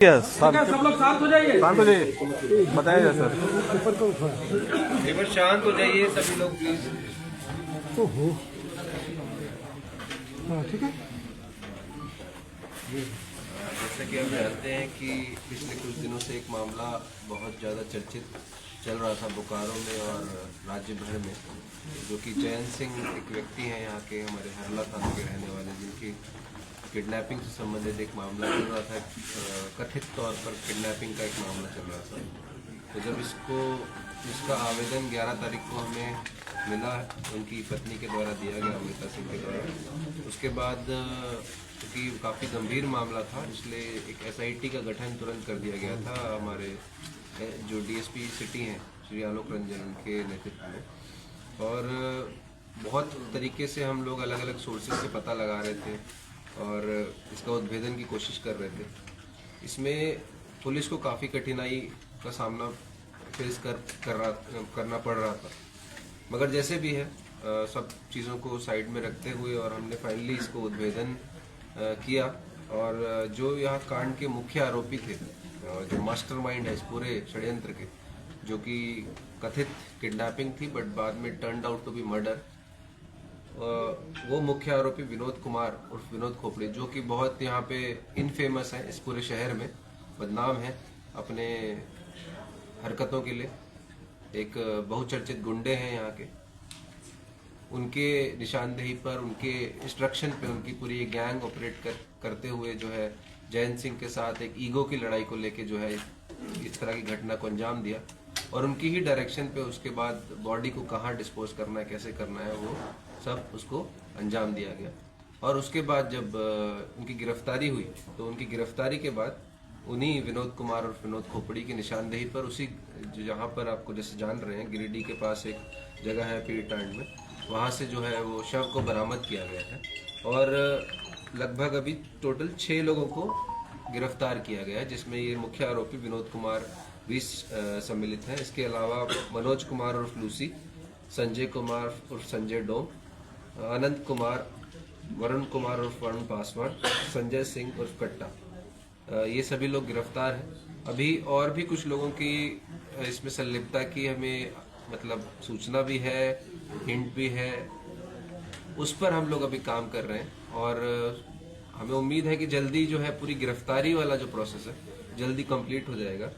सब लोग शांत हो जाइए, बताया जाए सर। शांत हो जाइए सभी लोग प्लीज। ठीक है। जैसा कि हम जानते हैं कि पिछले कुछ दिनों से एक मामला बहुत ज़्यादा चर्चित चल रहा था बोकारो में और राज्य भर में, जो कि जैन सिंह एक व्यक्ति हैं यहाँ के, हमारे हरला थाना के रहने वाले, जिनकी किडनैपिंग से संबंधित एक मामला चल रहा था। कथित तौर पर किडनैपिंग का एक मामला चल रहा था। तो जब इसका आवेदन 11 तारीख को हमें मिला, उनकी पत्नी के द्वारा दिया गया, अमृता सिंह के द्वारा, उसके बाद क्योंकि काफ़ी गंभीर मामला था, इसलिए एक SIT का गठन तुरंत कर दिया गया था हमारे जो DSP सिटी हैं श्री आलोक रंजन, उनके नेतृत्व में। और बहुत तरीके से हम लोग अलग अलग सोर्सेज से पता लगा रहे थे और इसका उद्भेदन की कोशिश कर रहे थे। इसमें पुलिस को काफ़ी कठिनाई का सामना फेस करना पड़ रहा था, मगर जैसे भी है सब चीज़ों को साइड में रखते हुए और हमने फाइनली इसको उद्भेदन किया। और जो यह कांड के मुख्य आरोपी थे, जो मास्टरमाइंड है इस पूरे षड्यंत्र के, जो कि कथित किडनैपिंग थी बट बाद में turned out to be murder, वो मुख्य आरोपी विनोद कुमार उर्फ विनोद खोपड़ी, जो कि बहुत यहाँ पे इनफेमस है, इस पूरे शहर में बदनाम है अपने हरकतों के लिए, एक बहुचर्चित गुंडे हैं यहाँ के। उनके निशानदेही पर, उनके इंस्ट्रक्शन पे उनकी पूरी एक गैंग ऑपरेट करते हुए जो है जैन सिंह के साथ एक ईगो की लड़ाई को लेके जो है इस तरह की घटना को अंजाम दिया। और उनकी ही डायरेक्शन पे उसके बाद बॉडी को कहाँ डिस्पोज करना है, कैसे करना है, वो सब उसको अंजाम दिया गया। और उसके बाद जब उनकी गिरफ्तारी हुई, तो उनकी गिरफ्तारी के बाद उन्हीं विनोद कुमार और विनोद खोपड़ी की निशानदेही पर, उसी जहाँ पर आपको जैसे जान रहे हैं गिरिडीह के पास एक जगह है पीरटांड में, वहाँ से जो है वो शव को बरामद किया गया है। और लगभग अभी टोटल 6 लोगों को गिरफ्तार किया गया है, जिसमें ये मुख्य आरोपी विनोद कुमार भी सम्मिलित हैं। इसके अलावा मनोज कुमार उर्फ लूसी, संजय कुमार उर्फ संजय डोम, अनंत कुमार, वरुण कुमार उर्फ वरुण पासवान, संजय सिंह उर्फ कट्टा, ये सभी लोग गिरफ्तार हैं। अभी और भी कुछ लोगों की इसमें संलिप्तता की हमें मतलब सूचना भी है, हिंट भी है, उस पर हम लोग अभी काम कर रहे हैं। और हमें उम्मीद है कि जल्दी जो है पूरी गिरफ्तारी वाला जो प्रोसेस है जल्दी कंप्लीट हो जाएगा।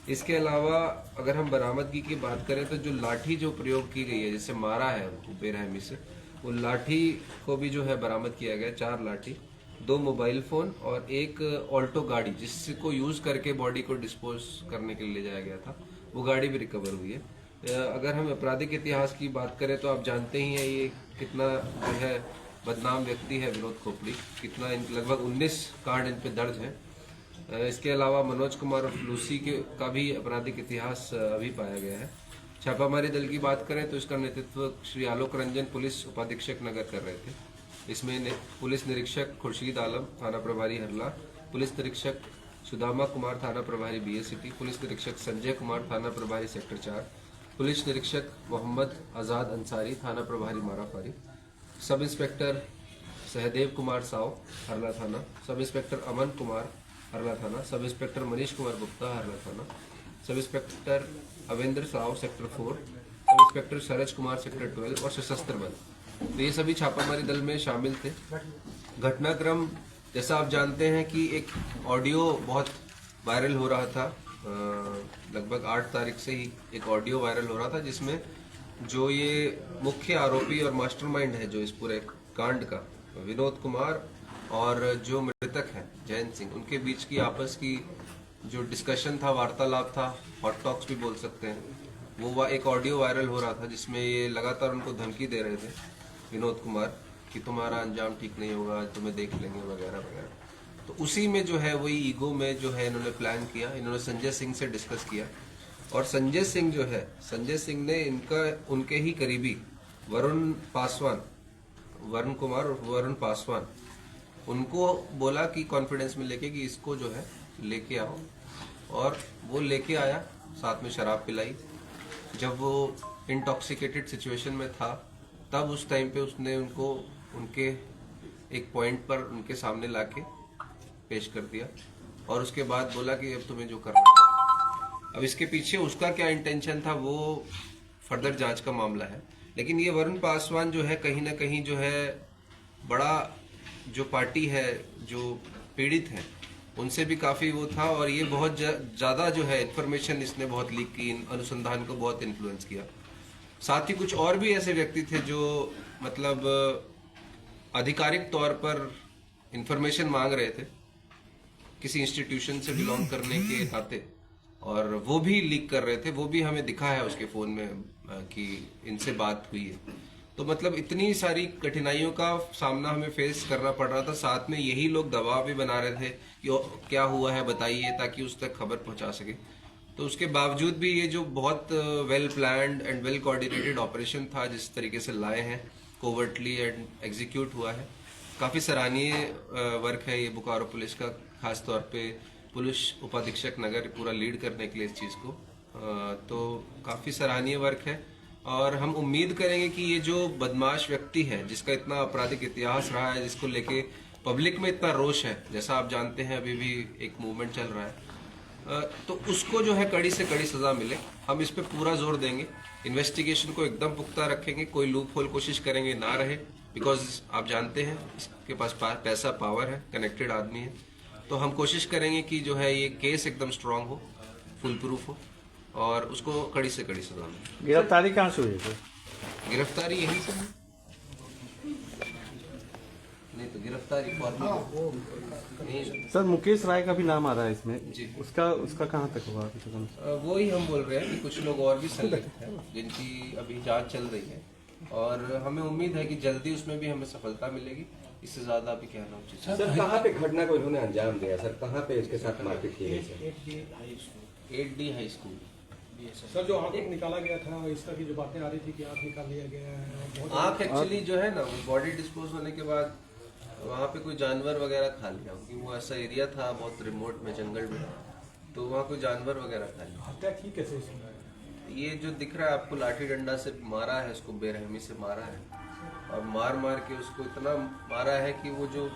इसके अलावा अगर हम बरामदगी की बात करें तो जो लाठी जो प्रयोग की गई है, जिससे मारा है उनको बेरहमी से, वो लाठी को भी जो है बरामद किया गया। 4 लाठी, 2 मोबाइल फोन और एक ऑल्टो गाड़ी, जिसको यूज करके बॉडी को डिस्पोज करने के लिए ले जाया गया था, वो गाड़ी भी रिकवर हुई है। अगर हम आपराधिक इतिहास की बात करें तो आप जानते ही हैं ये कितना जो है बदनाम व्यक्ति है विनोद खोपड़ी, कितना लगभग 19 कांड इन पे दर्ज है। इसके अलावा मनोज कुमार और लूसी का भी आपराधिक इतिहास अभी पाया गया है। छापामारी दल की बात करें तो इसका नेतृत्व श्री आलोक रंजन पुलिस उपाधीक्षक नगर कर रहे थे। इसमें पुलिस निरीक्षक खुर्शीद आलम थाना प्रभारी हरला, पुलिस निरीक्षक सुदामा कुमार थाना प्रभारी BA सिटी, पुलिस निरीक्षक संजय कुमार थाना प्रभारी सेक्टर 4, पुलिस निरीक्षक मोहम्मद आज़ाद अंसारी थाना प्रभारी माराफारी, सब इंस्पेक्टर सहदेव कुमार साव हरला थाना, सब इंस्पेक्टर अमन कुमार हरला थाना, सब इंस्पेक्टर मनीष कुमार गुप्ता हरला थाना, sub inspector अवेंद्र Sao sector 4, sub inspector Suraj Kumar sector 12 और सशस्त्र बल। तो ये सभी छापामारी दल में शामिल थे। घटनाक्रम जैसा आप जानते हैं कि एक ऑडियो बहुत वायरल हो रहा था, लगभग 8 तारीख से ही एक ऑडियो वायरल हो रहा था, जिसमें जो ये मुख्य आरोपी और मास्टरमाइंड है जो इस पूरे कांड का, विनोद कुमार और जो मृतक हैं जैन सिंह, उनके बीच की आपस की जो डिस्कशन था, वार्तालाप था, हॉट टॉक्स भी बोल सकते हैं, वो एक ऑडियो वायरल हो रहा था, जिसमें ये लगातार उनको धमकी दे रहे थे विनोद कुमार कि तुम्हारा अंजाम ठीक नहीं होगा, तुम्हें देख लेंगे वगैरह वगैरह। तो उसी में जो है वही ईगो में जो है इन्होंने प्लान किया, इन्होंने संजय सिंह से डिस्कस किया। और संजय सिंह जो है, संजय सिंह ने उनके ही करीबी वरुण कुमार और वरुण पासवान, उनको बोला कि कॉन्फिडेंस में लेके कि इसको जो है लेके आओ। और वो लेके आया, साथ में शराब पिलाई। जब वो इंटॉक्सिकेटेड सिचुएशन में था, तब उस टाइम पे उसने उनको उनके एक पॉइंट पर उनके सामने लाके पेश कर दिया। और उसके बाद बोला कि अब तुम्हें जो करना है। अब इसके पीछे उसका क्या इंटेंशन था वो फर्दर जांच का मामला है। लेकिन ये वरुण पासवान जो है कहीं ना कहीं जो है बड़ा जो पार्टी है जो पीड़ित है उनसे भी काफी वो था, और ये बहुत ज्यादा जो है इंफॉर्मेशन इसने बहुत लीक की, अनुसंधान को बहुत इन्फ्लुएंस किया। साथ ही कुछ और भी ऐसे व्यक्ति थे जो मतलब आधिकारिक तौर पर इंफॉर्मेशन मांग रहे थे किसी इंस्टीट्यूशन से बिलोंग करने के नाते, और वो भी लीक कर रहे थे। वो भी हमें दिखा है उसके फोन में कि इनसे बात हुई है। तो मतलब इतनी सारी कठिनाइयों का सामना हमें फेस करना पड़ रहा था। साथ में यही लोग दबाव भी बना रहे थे कि क्या हुआ है बताइए, ताकि उस तक खबर पहुंचा सके। तो उसके बावजूद भी ये जो बहुत well planned and well coordinated operation था, जिस तरीके से लाए हैं, कोवर्टली एंड एग्जीक्यूट हुआ है, काफी सराहनीय वर्क है ये बोकारो पुलिस का। खास तौर पे पुलिस उपाधीक्षक नगर पूरा लीड करने के लिए इस चीज को, तो काफी सराहनीय वर्क है। और हम उम्मीद करेंगे कि ये जो बदमाश व्यक्ति है जिसका इतना आपराधिक इतिहास रहा है, जिसको लेके पब्लिक में इतना रोष है, जैसा आप जानते हैं अभी भी एक मूवमेंट चल रहा है, तो उसको जो है कड़ी से कड़ी सजा मिले। हम इस पे पूरा जोर देंगे, इन्वेस्टिगेशन को एकदम पुख्ता रखेंगे, कोई लूप होल कोशिश करेंगे ना रहे, बिकॉज आप जानते हैं इसके पास पैसा पावर है, कनेक्टेड आदमी है। तो हम कोशिश करेंगे कि जो है ये केस एकदम स्ट्रांग हो, फुल प्रूफ हो, और उसको कड़ी से कड़ी सजा मिले। गिरफ्तारी कहाँ से हुई है? गिरफ्तारी यही से नहीं तो गिरफ्तारी सर मुकेश राय का भी नाम आ रहा है इसमें जी। उसका कहाँ तक हुआ? वो ही हम बोल रहे हैं कि कुछ लोग और भी संलिप्त हैं जिनकी अभी जांच चल रही है, और हमें उम्मीद है कि जल्दी उसमें भी हमें सफलता मिलेगी। इससे ज्यादा अभी कहना उचित है। सर कहाँ पे घटना को इन्होंने अंजाम दिया? सर कहाँ पे इसके साथ मारपीट की गई? Sir 8D high school. Sir जो आंख निकाला गया था, इस तरह की जो बातें आ रही थी कि आंख निकाल लिया गया है, आंख एक्चुअली जो है ना, बॉडी डिस्पोज होने के बाद वहाँ पे कोई जानवर वगैरह खा लिया, क्योंकि वो ऐसा एरिया था बहुत रिमोट में, जंगल में, तो वहाँ कोई जानवर वगैरह खा लिया। हत्या की कैसे? ये जो दिख रहा है आपको, लाठी डंडा से मारा है, उसको बेरहमी से मारा है, और मार मार के उसको इतना मारा है कि वो जो,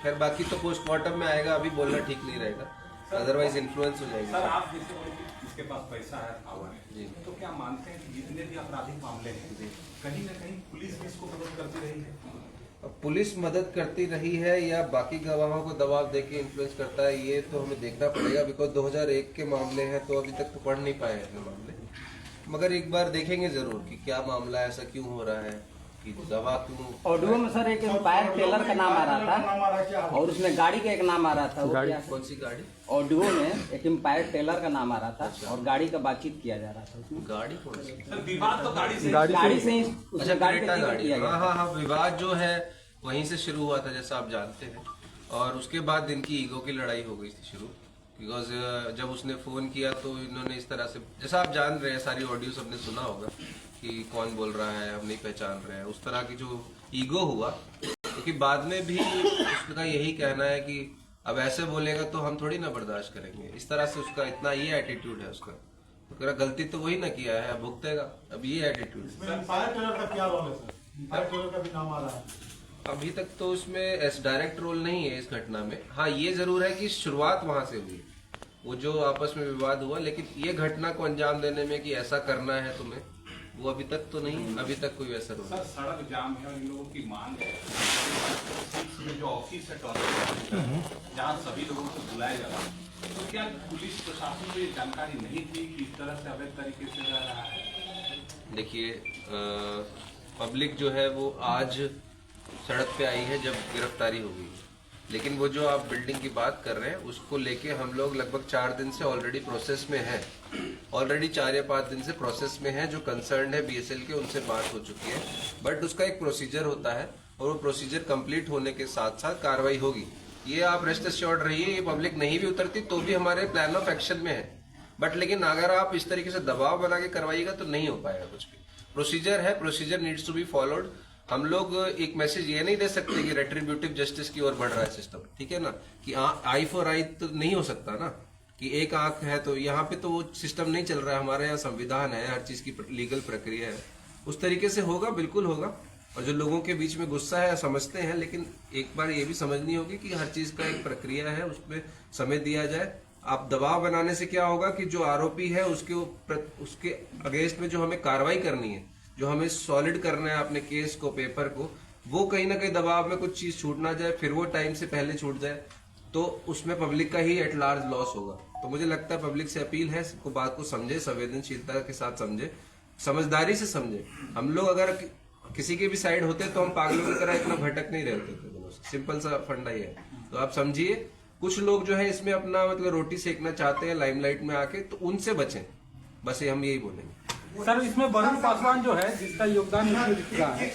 खैर बाकी तो पोस्टमार्टम में आएगा, अभी बोलना ठीक नहीं रहेगा, अदरवाइज इन्फ्लुएंस हो जाएगी। सर आप जिसके पास पैसा है, पावर है जी, तो क्या मानते हैं कि जितने भी आपराधिक मामले हैं कहीं ना कहीं पुलिस भी इसको मदद करती रही है? अब पुलिस मदद करती रही है या बाकी गवाहों को दबाव देके इन्फ्लुएंस करता है, ये तो हमें देखना पड़ेगा, बिकॉज 2001 के मामले हैं तो अभी तक तो पढ़ नहीं पाए हैं मामले, मगर एक बार देखेंगे जरूर कि क्या मामला है, ऐसा क्यों हो रहा है, कि दवा क्यों। ऑडियो में सर एक एम्पायर टेलर का नाम आ रहा था, और उसमें गाड़ी का एक नाम आ रहा था। वो क्या? कौन सी गाड़ी? ऑडियो में एक एम्पायर टेलर का नाम आ रहा था, और गाड़ी का बातचीत किया जा रहा था उसमें। गाड़ी कौन सी? सर विवाद तो गाड़ी से गाड़ी से ही अच्छा, उसमें गाड़ी क्रेटा का जिक्र गाड़ी। किया गया। हाँ, विवाद जो है वहीं से शुरू हुआ था, जैसा आप जानते हैं, और उसके बाद इनकी ईगो की लड़ाई हो गई थी शुरू, बिकॉज जब उसने फोन किया तो इन्होंने इस तरह से, जैसा आप जान रहे हैं, सारी ऑडियो सबने सुना होगा कि कौन बोल रहा है, हम नहीं पहचान रहे हैं, उस तरह की जो ईगो हुआ, क्योंकि बाद में भी उसका यही कहना है कि अब ऐसे बोलेगा तो हम थोड़ी ना बर्दाश्त करेंगे, इस तरह से उसका इतना ये एटीट्यूड है उसका, तो गलती तो वही ना किया है, अब भुगतेगा, अब ये एटीट्यूड है। एम्पायर टेलर का क्या रोल है सर? एम्पायर टेलर का भी नाम आ रहा है। अभी तक तो उसमें डायरेक्ट रोल नहीं है इस घटना में। हाँ, ये जरूर है कि शुरुआत वहां से हुई, वो जो आपस में विवाद हुआ, लेकिन ये घटना को अंजाम देने में कि ऐसा करना है तुम्हें, वो अभी तक तो नहीं, अभी तक कोई वैसा रोल। सर सड़क जाम है और इन लोगों की मांग है में जो ऑफिस है जहाँ सभी लोगों को बुलाया जा रहा है, तो क्या पुलिस प्रशासन को ये जानकारी नहीं थी कि इस तरह से अवैध तरीके से जा रहा है? देखिए, पब्लिक जो है वो आज सड़क पे आई है जब गिरफ्तारी हो गई, लेकिन वो जो आप बिल्डिंग की बात कर रहे हैं उसको लेके हम लोग लगभग 4 दिन से ऑलरेडी प्रोसेस में हैं, ऑलरेडी 4 या 5 दिन से प्रोसेस में हैं। जो कंसर्न है BSL के, उनसे बात हो चुकी है, बट उसका एक प्रोसीजर होता है, और वो प्रोसीजर कंप्लीट होने के साथ साथ कार्रवाई होगी। ये आप रेस्ट एश्योर्ड रहिए, ये पब्लिक नहीं भी उतरती तो भी हमारे प्लान ऑफ एक्शन में है, बट लेकिन अगर आप इस तरीके से दबाव बना के करवाइएगा तो नहीं हो पाएगा कुछ भी। प्रोसीजर है, procedure needs to be followed. हम लोग एक मैसेज ये नहीं दे सकते कि रेट्रीब्यूटिव जस्टिस की ओर बढ़ रहा है सिस्टम, ठीक है ना, कि आई फॉर आई तो नहीं हो सकता ना, कि एक आंख है तो यहाँ पे तो वो सिस्टम नहीं चल रहा है। हमारे यहाँ संविधान है, हर चीज की लीगल प्रक्रिया है, उस तरीके से होगा, बिल्कुल होगा। और जो लोगों के बीच में गुस्सा है समझते हैं, लेकिन एक बार ये भी समझनी होगी कि हर चीज का एक प्रक्रिया है, उसमें समय दिया जाए। आप दबाव बनाने से क्या होगा कि जो आरोपी है उसके अगेंस्ट में जो हमें कार्रवाई करनी है, जो हमें सॉलिड करना है अपने केस को, पेपर को, वो कहीं ना कहीं दबाव में कुछ चीज छूट ना जाए, फिर वो टाइम से पहले छूट जाए, तो उसमें पब्लिक का ही एट लार्ज लॉस होगा। तो मुझे लगता है पब्लिक से अपील है, सबको बात को समझे, संवेदनशीलता के साथ समझे, समझदारी से समझे। हम लोग अगर किसी के भी साइड होते तो हम पागलों की तरह इतना भटक नहीं रहते थे। सिंपल सा फंडा ही है। तो आप समझिए, कुछ लोग जो है इसमें अपना मतलब रोटी सेकना चाहते हैं लाइमलाइट में आके, तो उनसे बचें, बस ये हम यही बोलेंगे। सर इसमें वरुण पासवान जो है जिसका योगदान है